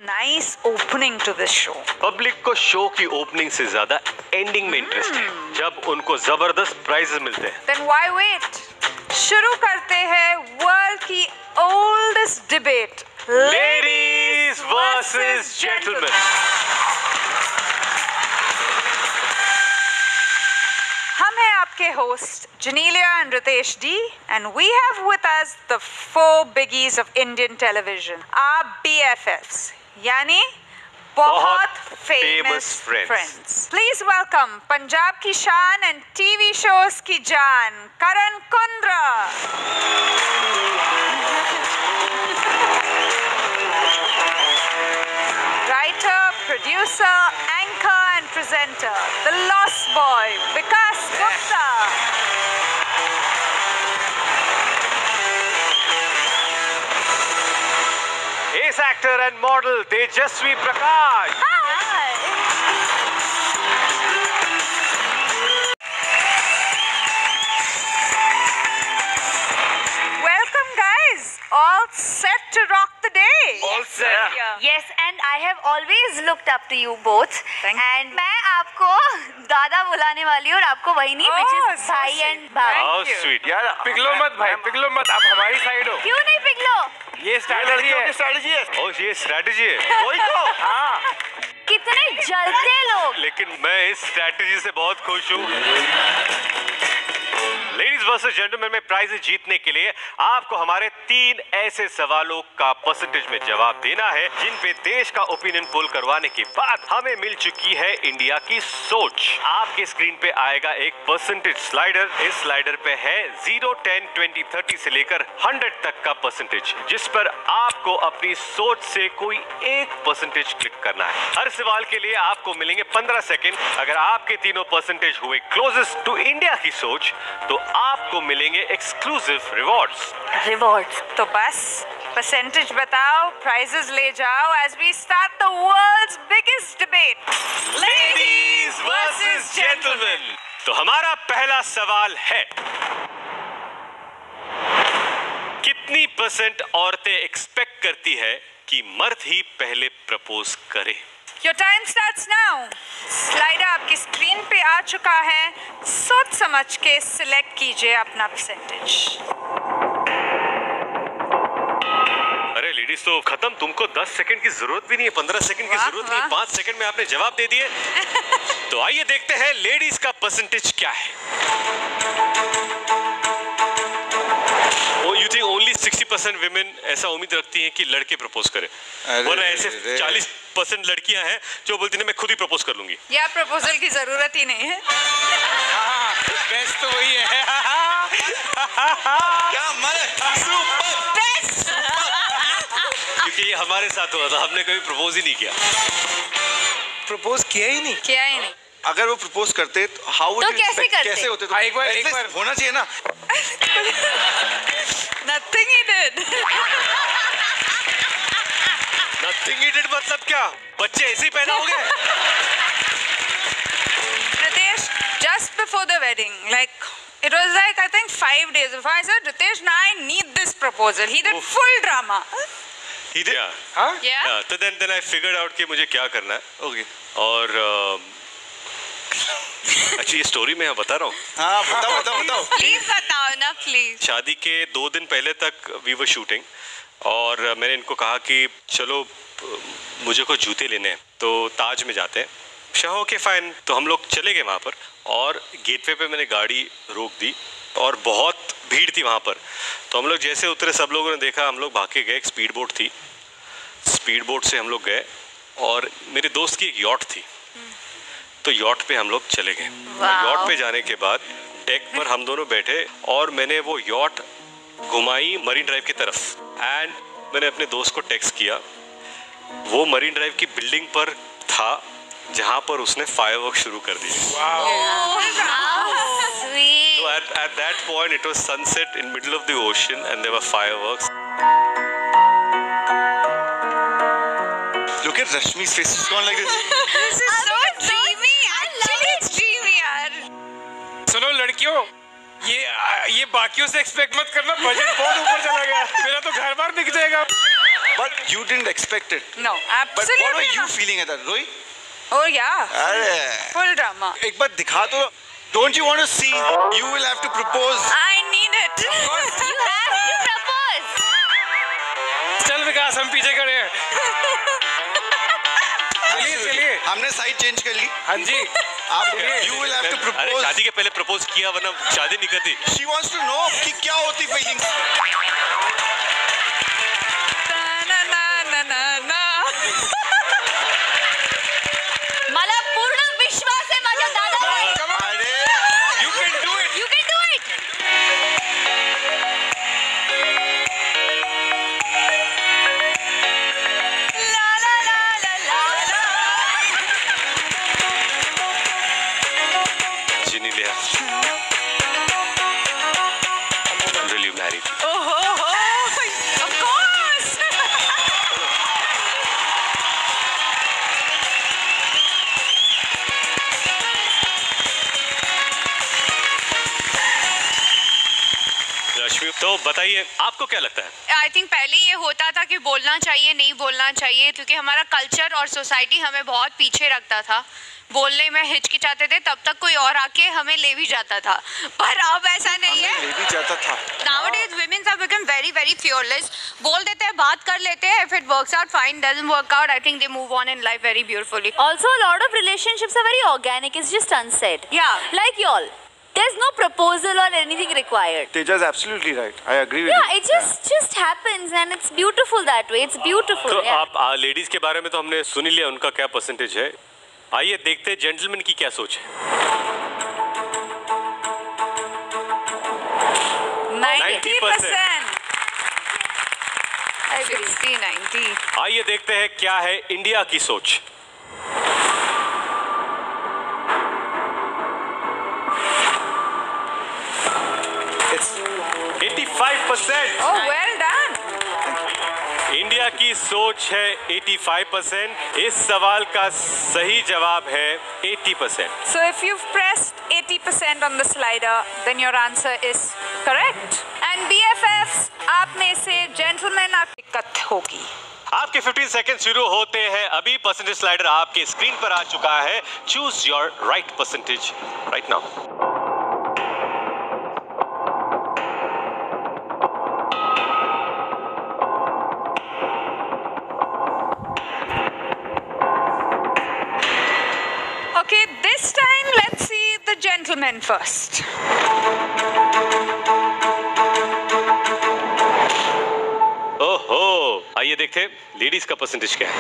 nice opening to this show. Public को show की opening से ज्यादा एंडिंग में इंटरेस्ट है, जब उनको जबरदस्त प्राइजेस मिलते हैं। Then why wait? शुरू करते हैं वर्ल्ड की oldest debate, Ladies versus gentlemen। हम हैं आपके host Janelia and Ritesh D, and we have with us the 4 biggies of Indian television, our BFFs, यानी बहुत famous friends. Please welcome Punjab की शान and TV shows की जान, Karan Kundra. Writer, producer, anchor and presenter, the lost boy, Vikas Gupta. Ace actor and model Tejasvi Prakash। Welcome guys, all set to rock the day. All set। Yes, and I have always looked up to you both. Thank and मैं आपको दादा बुलाने वाली हूँ और आपको वही नहीं, which is so भाई sweet. एंड भाभी। How Thank you. sweet। यार पिघलो मत भाई, पिघलो मत, आप हमारी साइड हो। क्यों नहीं पिघलो? ये स्ट्रैटेजी है। स्ट्रैटेजी है। ओ ये स्ट्रैटेजी है। वही तो। हाँ, कितने जलते लोग। लेकिन मैं इस स्ट्रैटेजी से बहुत खुश हूँ। लेडीज वर्सेस जेंटलमैन में प्राइजेस जीतने के लिए आपको हमारे 3 ऐसे सवालों का परसेंटेज में जवाब देना है जिन पे देश का ओपिनियन पोल करवाने के बाद हमें मिल चुकी है इंडिया की सोच। आपके स्क्रीन पे आएगा एक परसेंटेज स्लाइडर। इस स्लाइडर पे है 0, 10, 20, 30 से लेकर 100 तक का परसेंटेज, जिस पर आपको अपनी सोच से कोई एक परसेंटेज क्लिक करना है। हर सवाल के लिए आपको मिलेंगे 15 सेकेंड। अगर आपके तीनों परसेंटेज हुए क्लोजेस्ट टू इंडिया की सोच तो आपको मिलेंगे एक्सक्लूसिव रिवॉर्ड्स। तो बस परसेंटेज बताओ, प्राइजेस ले जाओ as we start the world's biggest debate. Ladies versus gentleman. तो हमारा पहला सवाल है, कितनी परसेंट औरतें एक्सपेक्ट करती है कि मर्द ही पहले प्रपोज करे? Your time starts now. Slider आपकी स्क्रीन पे आ चुका है, सोच समझ के सिलेक्ट कीजिए अपना परसेंटेज। अरे लेडीज तो खत्म, तुमको 10 सेकंड की जरूरत भी नहीं है, 15 सेकंड की वाह, जरूरत नहीं, वाह। 5 सेकंड में आपने जवाब दे दिए। तो आइए देखते हैं लेडीज का परसेंटेज क्या है। You think only 60% women ऐसा उम्मीद रखती हैं कि लड़के प्रपोज करें, वरना ऐसे 40% लड़कियां हैं जो बोलती हैं मैं खुद ही प्रपोज कर लूंगी। या प्रपोजल की जरूरत ही नहीं है। बेस्ट तो वही है। क्या क्योंकि ये हमारे साथ हुआ था, हमने कभी प्रपोज ही नहीं किया। प्रपोज किया ही नहीं। किया ही नहीं। अगर वो प्रपोज करते तो हाउ वुड तो कैसे करते? कैसे होते? एक बार होना चाहिए ना। Nothing he did. Nothing he did मतलब क्या? बच्चे ऐसे ही पैदा हो गए? Ritesh, just before the wedding, it was I think 5 days before, I said, Ritesh, now I need this proposal. He did full drama. He did? हाँ? Yeah? तो then I figured out कि मुझे क्या करना है। ओके। और अच्छा ये स्टोरी मैं बता रहा हूँ। हाँ बताओ। Please बताओ ना, please. शादी के 2 दिन पहले तक वी वर शूटिंग और मैंने इनको कहा कि चलो मुझे को जूते लेने हैं तो ताज में जाते हैं। शाह के फाइन, तो हम लोग चले गए वहाँ पर और गेटवे पे मैंने गाड़ी रोक दी और बहुत भीड़ थी वहाँ पर। तो हम लोग जैसे उतरे सब लोगों ने देखा, हम लोग भाग के गए। एक स्पीड बोट थी, स्पीड बोट से हम लोग गए और मेरे दोस्त की एक यॉट थी, तो यॉट पे हम लोग चले गए। यॉट पे जाने के बाद डेक पर हम दोनों बैठे और मैंने वो यॉट घुमाई मरीन ड्राइव की तरफ एंड मैंने अपने दोस्त को टेक्स्ट किया। वो मरीन ड्राइव की बिल्डिंग पर था जहां पर उसने फायरवर्क शुरू कर दिए। Sweet. So at that point it was sunset in middle of the ocean and there were fireworks. Look at Rashmi's face. She's gone like this. This is so dreamy. Actually, it's dreamy, यार. सुनो लड़कियों, ये बाकियों से expect मत करना, budget बहुत ऊपर चला गया, मेरा तो घर बार बिक जाएगा। But you didn't expect it. No, But absolutely what were you not. feeling at that, Roy? Oh yeah, अरे full drama. एक बार दिखा तो. Don't you want to see? You will have to propose. I need it. You have to propose. चल विकास, हम पीछे खड़े हैं। चलिए चलिए। हमने साइड चेंज कर ली. हाँ जी। आप you will have to अरे propose. शादी के पहले प्रपोज किया वरना शादी नहीं करती. She wants to know कि क्या होती feelings. ना ना ना ना ना. मला पूर्ण विश्वास आहे माझ्या दादावर. अरे You can do it. You can do it. La la la la la la. Genelia, will you marry me? Oh ho ho. Of course. रश्मि, तो बताइए आपको क्या लगता है? आई थिंक पहले ये होता था कि बोलना चाहिए नहीं बोलना चाहिए, क्योंकि हमारा कल्चर और सोसाइटी हमें बहुत पीछे रखता था. बोलने में हिचकिचाते थे, तब तक कोई और आके हमें ले भी जाता था. पर अब ऐसा नहीं है. ले भी जाता था. Nowadays women have become very very fearless. बोल देते हैं, बात कर लेते हैं. If it works out fine, doesn't work out, I think they move on in life very beautifully. Also, a lot of relationships are very organic. It's just unsaid. Yeah. Like y'all. There's no proposal or anything required. Teja's absolutely right. I agree with Yeah, you. it just happens and it's beautiful that way. It's beautiful. तो yeah. आप ladies के बारे में तो हमने सुन ही लिया उनका क्या परसेंटेज है. आइए देखते हैं जेंटलमैन की क्या सोच है. 90%. 60-90. आइए देखते हैं क्या है इंडिया की सोच. It's 85%. Oh, well done. India की सोच है 85%. इस सवाल का सही जवाब है 80%. So if you've pressed 80% on the slider, then your answer is correct. And BFFs, आप में से gentlemen आपकी दिक्कत होगी. आपके 15 सेकंड शुरू होते हैं अभी. परसेंटेज स्लाइडर आपके स्क्रीन पर आ चुका है. Choose your right percentage right now. Okay, this time let's see the gentlemen first. ओहो, आइए देखते हैं लेडीज का परसेंटेज क्या है.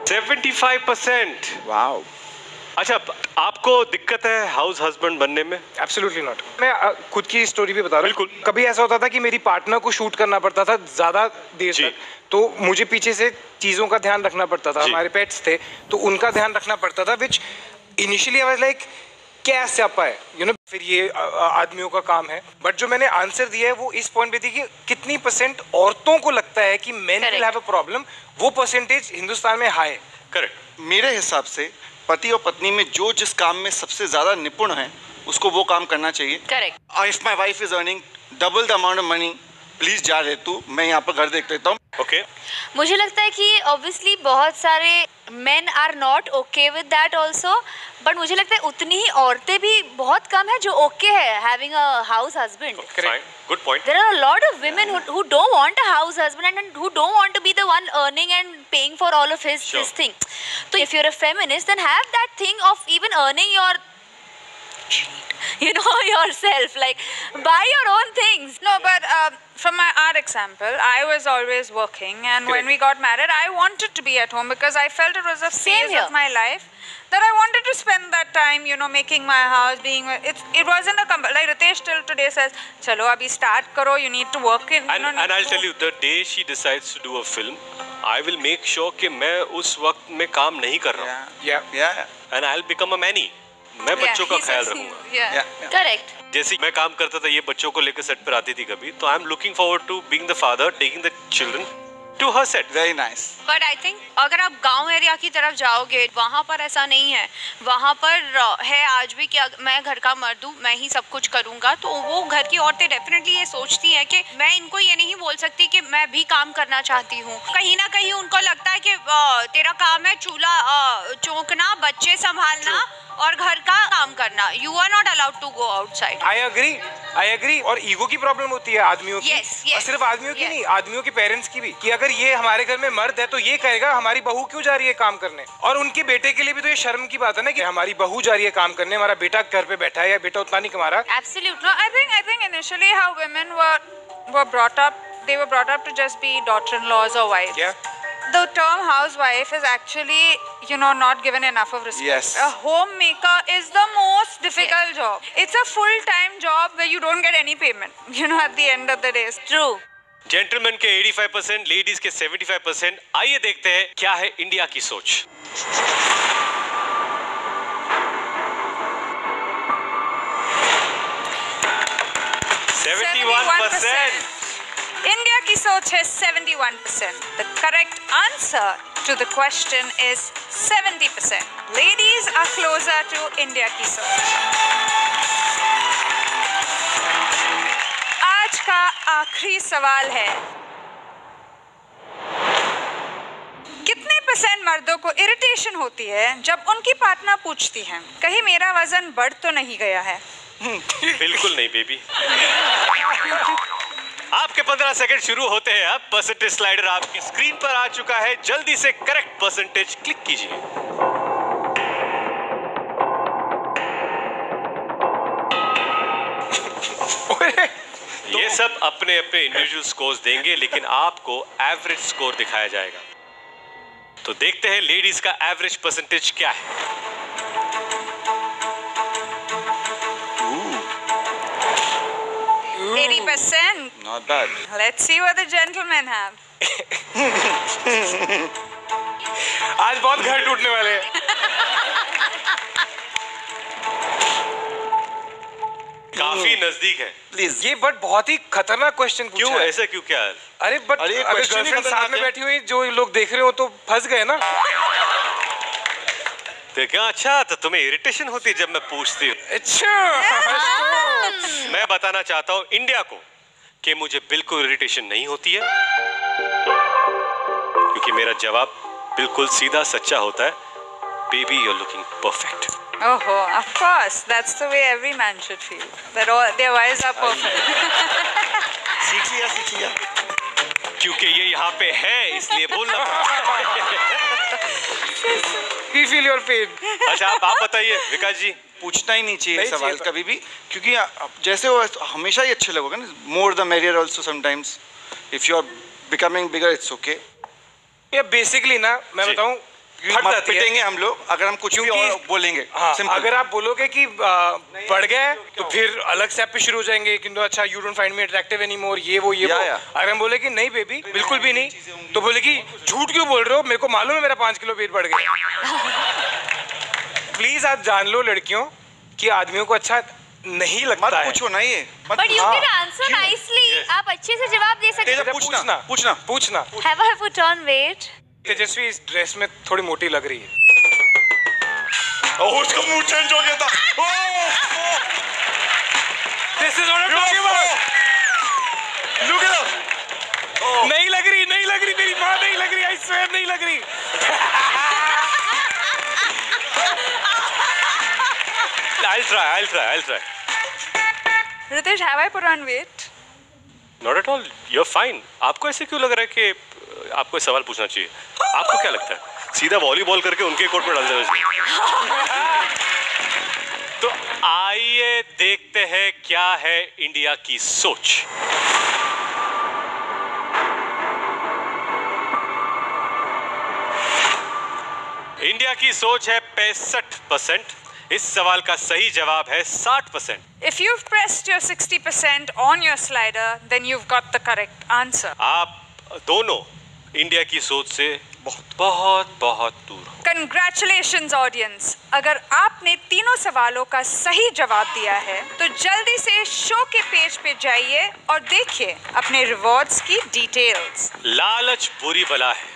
75%. wow. अच्छा, आपको दिक्कत है हाउस हस्बैंड बनने में? Absolutely not. मैं खुद की स्टोरी भी बता रहा हूँ. बिल्कुल. कभी ऐसा होता था कि मेरी पार्टनर को शूट करना पड़ता था ज्यादा देर जी. तक, तो मुझे पीछे से चीजों का ध्यान रखना पड़ता था. जी. हमारे पेट्स थे तो उनका ध्यान रखना पड़ता था, which initially I was like क्या स्यापा है, you know, फिर ये आदमियों का काम है. बट जो मैंने आंसर दिया है वो इस पॉइंट पे थी कि कितनी परसेंट औरतों को लगता है कि men will have a problem. वो परसेंटेज हिंदुस्तान में हाई है. करेक्ट. मेरे हिसाब से पति और पत्नी में जो जिस काम में सबसे ज्यादा निपुण है उसको वो काम करना चाहिए. Correct. If my wife is earning double the amount of money, please जा रहे तू, मैं यहाँ पर घर देख लेता हूँ. ओके. मुझे लगता है कि ऑब्वियसली बहुत सारे men are not okay with that also, but मुझे लगता है उतनी ही औरतें भी बहुत कम है जो ओके है having a house husband. Fine, good point. There are a lot of women who don't want a house husband and who don't want to be the one earning and paying for all of his Sure. this thing. So if you're a feminist, then have that thing of even earning your, you know, yourself. Like buy your own things. No, but from our example, I was always working, and when Correct. we got married, I wanted to be at home because I felt it was a Same phase here. of my life that I wanted to spend that time, you know, making my house, being. It wasn't a like Ritesh till today says, "Chalo, abhi start karo. You need to work in." And I'll tell you, the day she decides to do a film, I will make sure कि मैं उस वक्त में काम नहीं कर रहा हूँ. Yeah. And I'll become a manny. मैं बच्चों का ख्याल रखूंगा. Yeah. Correct. जैसे मैं काम करता था, ये बच्चों को लेकर सेट पर आती थी कभी, तो I am looking forward to being the father, taking the children to her set. Very nice. But I think अगर आप गांव एरिया की तरफ जाओगे वहाँ पर ऐसा नहीं है। वहाँ पर है आज भी कि मैं घर का मर्द हूँ, मैं ही सब कुछ करूँगा। तो वो घर की औरतें डेफिनेटली ये सोचती हैं कि मैं इनको ये नहीं बोल सकती कि मैं भी काम करना चाहती हूँ। कहीं ना कहीं उनको लगता है कि तेरा काम है चूल्हा चौंकना, बच्चे संभालना और घर का काम करना। You are not allowed to go outside. I agree. और ईगो की प्रॉब्लम होती है आदमियों की। Yes, yes, और सिर्फ आदमियों की yes. नहीं, आदमियों के पेरेंट्स की भी, कि अगर ये हमारे घर में मर्द है तो ये कहेगा हमारी बहू क्यों जा रही है काम करने। और उनके बेटे के लिए भी तो ये शर्म की बात है ना कि हमारी बहू जा रही है काम करने, हमारा बेटा घर पे बैठा है या बेटा उतना नहीं कमा रहा। Absolutely. No, I think initially how women were brought up, they were brought up to just be daughter-in-laws or wives. Yeah. The term housewife is actually, not given enough of respect. Yes. A homemaker is the most difficult job. It's a full-time job where you don't get any payment, at the end of the day. True. Gentleman के 85%, ladies के 75%। आइए देखते हैं क्या है India की सोच। India की सोच है 71%. The correct answer to the question is 70%. Ladies are closer to India की सोच. आज का आखिरी सवाल है, कितने % मर्दों को इरिटेशन होती है जब उनकी पार्टनर पूछती है कहीं मेरा वजन बढ़ तो नहीं गया है? बिल्कुल नहीं बेबी। आपके 15 सेकंड शुरू होते हैं अब। परसेंटेज स्लाइडर आपकी स्क्रीन पर आ चुका है, जल्दी से करेक्ट परसेंटेज क्लिक कीजिए। ये सब अपने अपने इंडिविजुअल स्कोर्स देंगे, लेकिन आपको एवरेज स्कोर दिखाया जाएगा। तो देखते हैं लेडीज का एवरेज परसेंटेज क्या है। 80%. Not bad. Let's see what the gentlemen have. आज बहुत घर टूटने वाले हैं। काफी नजदीक है। प्लीज। ये बट बहुत ही खतरनाक क्वेश्चन पूछा क्यों है। ऐसा क्यों क्या है? अरे बट अरे ये अगर question ही गर्लफ्रेंड खतरनाक साथ में है। बैठी हुई जो लोग देख रहे हो तो फंस गए ना। तो क्या अच्छा, तो तुम्हें इरिटेशन होती है जब मैं पूछती हूँ? अच्छा। मैं बताना चाहता हूँ इंडिया को कि मुझे बिल्कुल इरिटेशन नहीं होती है, क्योंकि मेरा जवाब बिल्कुल सीधा सच्चा होता है। Baby, you're looking perfect. Oh, of course. That's the way every man should feel. That all their wives are perfect. सीख लिया। क्योंकि ये यहाँ पे है इसलिए बोलना पड़ता है। We feel your pain. अच्छा, आप बताइए विकास जी। पूछना ही नहीं चाहिए नहीं सवाल चाहिए कभी भी, क्योंकि जैसे वो हमेशा ही अच्छे लगोगे ना। More the merrier also sometimes. If you are becoming bigger it's okay. ये बेसिकली ना मैं जी। बताऊं, फट मत जाती है। पिटेंगे हम लोग अगर हम कुछ भी क्योंकि- और बोलेंगे। हाँ, Simple. अगर आप बोलोगे कि बढ़ गए तो फिर अलग स्टेप पे शुरू हो जाएंगे कि अच्छा you don't find me attractive anymore, ये वो या। अगर हम बोले कि नहीं बेबी बिल्कुल भी नहीं, तो बोले कि झूठ क्यों बोल रहे हो, मेरे को मालूम है मेरा 5 किलो वेट बढ़ गया। प्लीज आप जान लो लड़कियों कि आदमियों को अच्छा नहीं मत लगता है। पूछो ना ये। मत But you हाँ, can answer क्यों? nicely. Yes. आप अच्छे से जवाब दे सकते तेजा, हैं। पूछना। Have I put on weight? तेजस्वी इस ड्रेस में थोड़ी मोटी लग रही है। उसका मूड चेंज हो गया था। This is what I'm talking about. Look at that. नहीं लग रही मेरी माँ नहीं लग रही, I swear नहीं लग रही। I'll try. Ritesh, have I put on weight? Not at all. You're fine. आपको ऐसे क्यों लग रहा है कि आपको सवाल पूछना चाहिए? आपको क्या लगता है? सीधा वॉलीबॉल करके उनके कोर्ट में डाल देना चाहिए। तो आइए देखते हैं क्या है इंडिया की सोच। इंडिया की सोच है 65%। इस सवाल का सही जवाब है 60%। If you've pressed your 60% on your slider, then you've got the correct answer. आप दोनों इंडिया की सोच से बहुत दूर हो। Congratulations audience! अगर आपने तीनों सवालों का सही जवाब दिया है तो जल्दी से शो के पेज पे जाइए और देखिए अपने रिवॉर्ड्स की डिटेल्स। लालच बुरी बला है,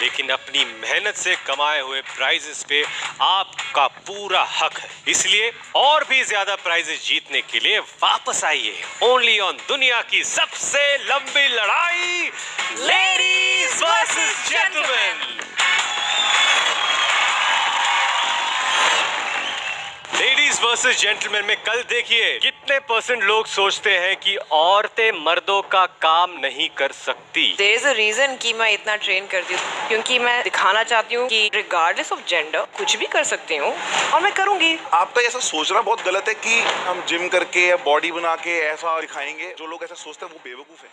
लेकिन अपनी मेहनत से कमाए हुए प्राइजेस पे आपका पूरा हक है। इसलिए और भी ज्यादा प्राइजेस जीतने के लिए वापस आइए ओनली ऑन दुनिया की सबसे लंबी लड़ाई, ladies versus gentleman. Ladies versus gentleman में कल देखिए कितने % लोग सोचते हैं कि औरतें मर्दों का काम नहीं कर सकती। देयर इज अ रीजन कि मैं इतना ट्रेन करती हूँ, क्योंकि मैं दिखाना चाहती हूँ कि रिगार्डलेस ऑफ जेंडर कुछ भी कर सकती हूँ और मैं करूँगी। आपका ऐसा सोचना बहुत गलत है कि हम जिम करके या बॉडी बना के ऐसा दिखाएंगे। जो लोग ऐसा सोचते हैं वो बेवकूफ है।